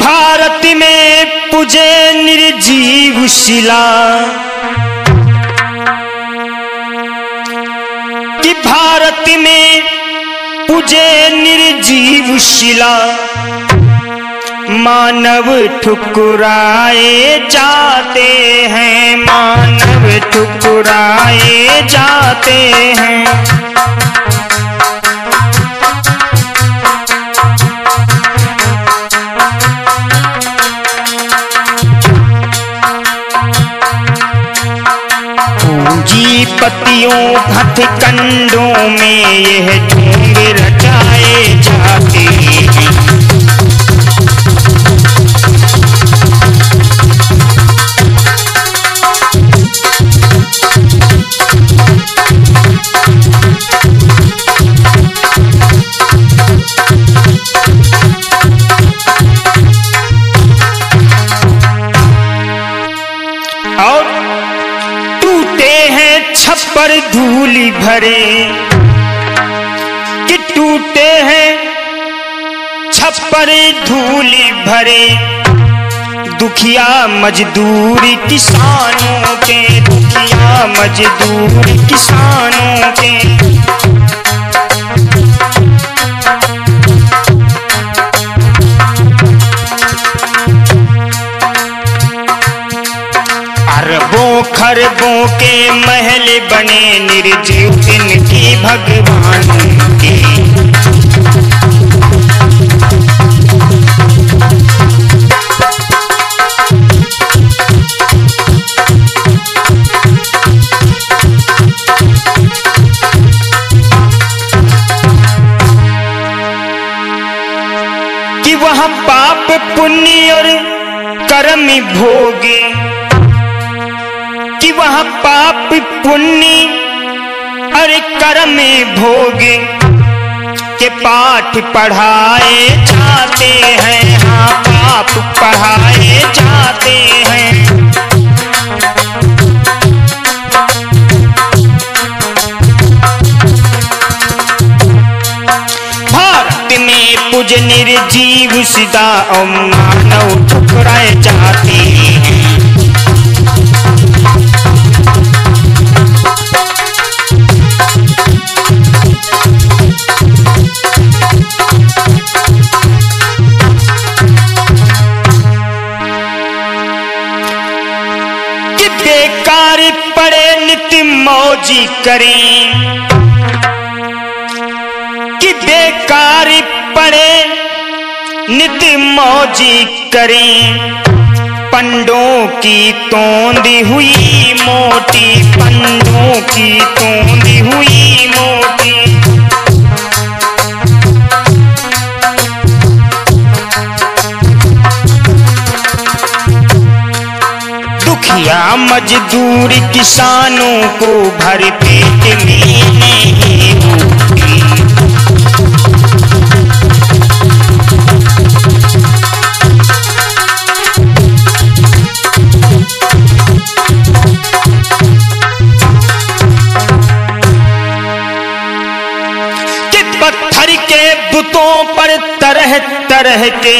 भारत में पूजे निर्जीव शिला, कि भारत में पूजे निर्जीव शिला, मानव ठुकराए जाते हैं, मानव ठुकराए जाते हैं। पूंजीपतियों हथकंडों में यह ढोंग रचाए जाते हैं। छप्पर धूली भरे, कि टूटे हैं छप्पर धूली भरे, दुखिया मजदूरी किसानों के, दुखिया मजदूरी किसानों के। अरबों खरबों के महल बने निर्जीव इनकी भगवान के। कि वहाँ पाप पुण्य और कर्म भोगे, कि वहाँ पाप पुण्य अरे कर्म भोगे, के पाठ पढ़ाए जाते हैं, हाँ पाप पढ़ाए जाते हैं। भारत में पूज निर्जीव सिदा और मानव ठुकराए जाते हैं। बेकार पड़े नित्य मौजी करें, कि बेकार पड़े नित्य मौजी करें, पंडों की तोंदी हुई मोटी, पंडों की तोंदी हुई मोटी। दुखिया मजदूर किसानों को भर पेट में नहीं होती। कि पत्थर के बुतों पर तरह तरह के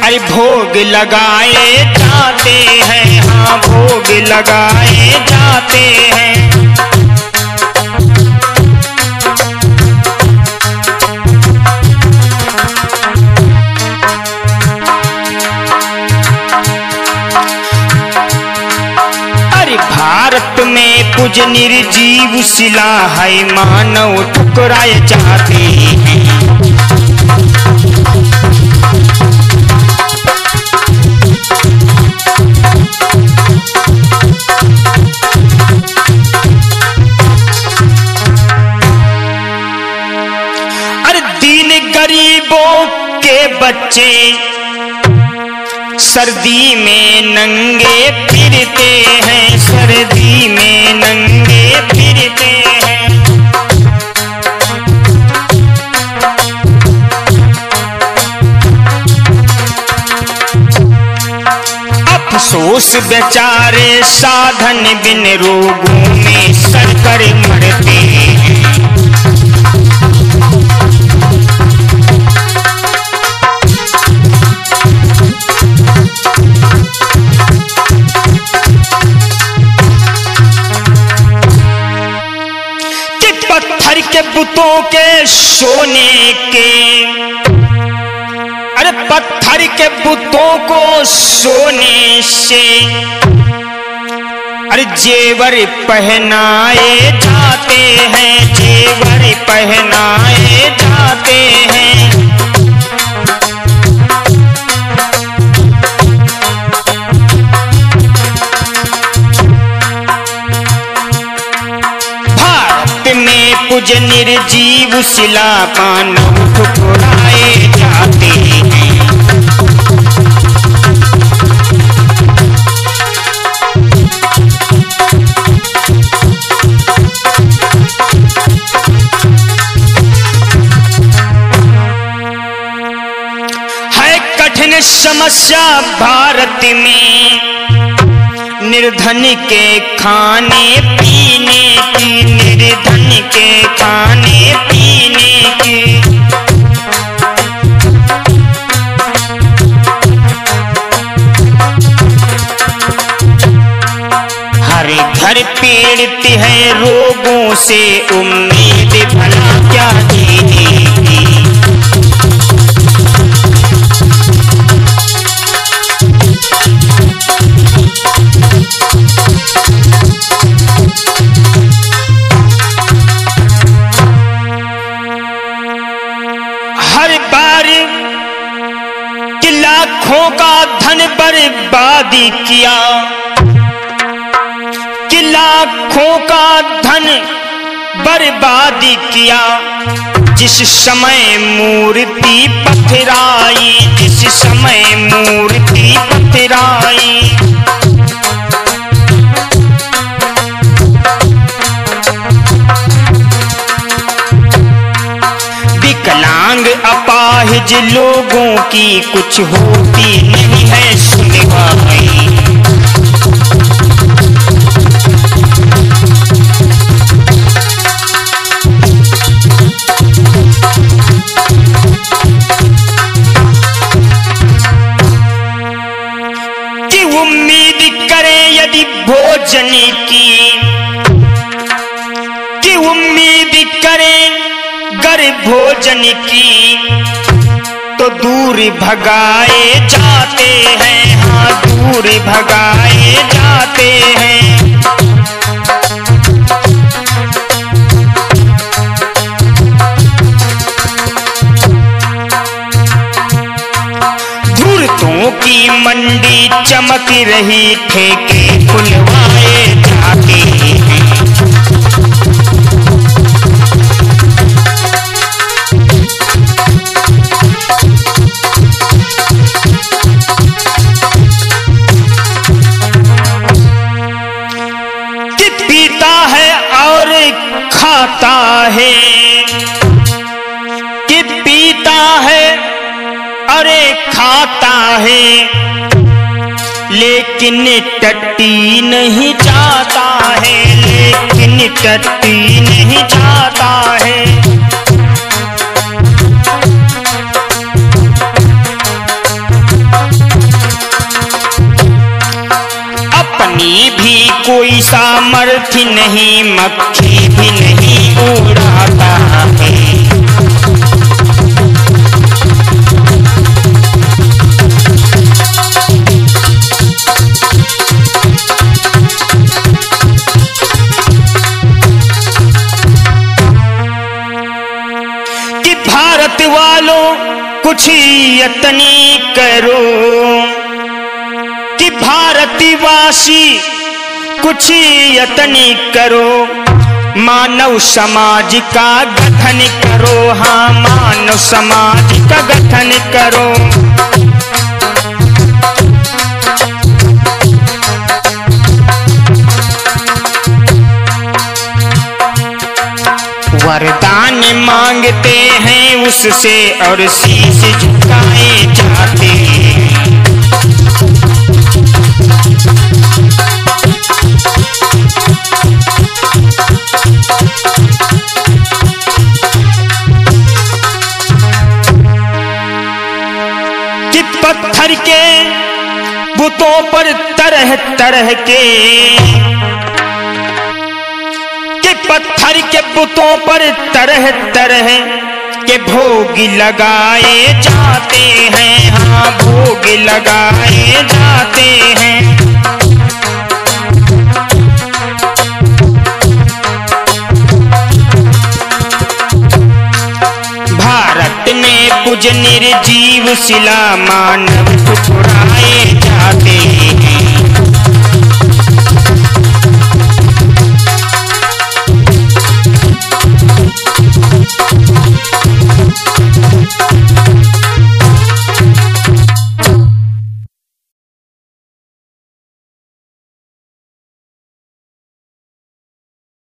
अरे भोग लगाए जाते हैं, हाँ भोग लगाए जाते हैं। अरे भारत में पूज निर्जीव शिला है, मानव ठुकराए जाते हैं। गरीबों के बच्चे सर्दी में नंगे फिरते हैं, सर्दी में नंगे फिरते हैं। अफसोस बेचारे साधन बिन रोगों में सड़कर मरते हैं। सोने के, अरे पत्थर के बुतों को सोने से अरे जेवर पहनाए जाते हैं, जेवर पहनाए जाते हैं। भारत में पूज निर्जीव शिला मानव ठुकराए जाते हैं। समस्या भारत में निर्धन के खाने पीने की, निर्धन के खाने पीने की। हर घर पीड़ित है रोगों से, उम्मीद भला क्या जीने की। हर बार कि लाखों का धन बर्बादी किया, कि लाखों का धन बर्बादी किया। जिस समय मूर्ति पथराई, जिस समय मूर्ति पथराई। विकलांग अपाहिज लोगों की कुछ होती नहीं है सुनवाई। कि उम्मीद करें यदि भोजन की, कि उम्मीद करें गर भोजन की, तो दूर भगाए जाते हैं, हाँ दूर भगाए जाते हैं। धूर्तों की मंडी चमक रही, ठेके खुलवाए जाते हैं। खाता है कि पीता है, अरे खाता है, लेकिन टट्टी नहीं चाहता है, लेकिन टट्टी नहीं चाहता है। अपनी भी कोई सामर्थ्य नहीं, मक्खी भी नहीं उड़ाता है। कि भारत वालों कुछ यत्नी करो, कि भारतवासी कुछ यत्न करो, मानव समाज का गठन करो, हाँ मानव समाज का गठन करो। वरदान मांगते हैं उससे और शीश झुकाए जाते हैं। कि पत्थर के बुतों पर तरह तरह के, कि पत्थर के बुतों पर तरह तरह लगाए जाते हैं, हाँ भोग लगाए जाते हैं। भारत में कुछ निर्जीव शिला मानव ठुकराए जाते हैं,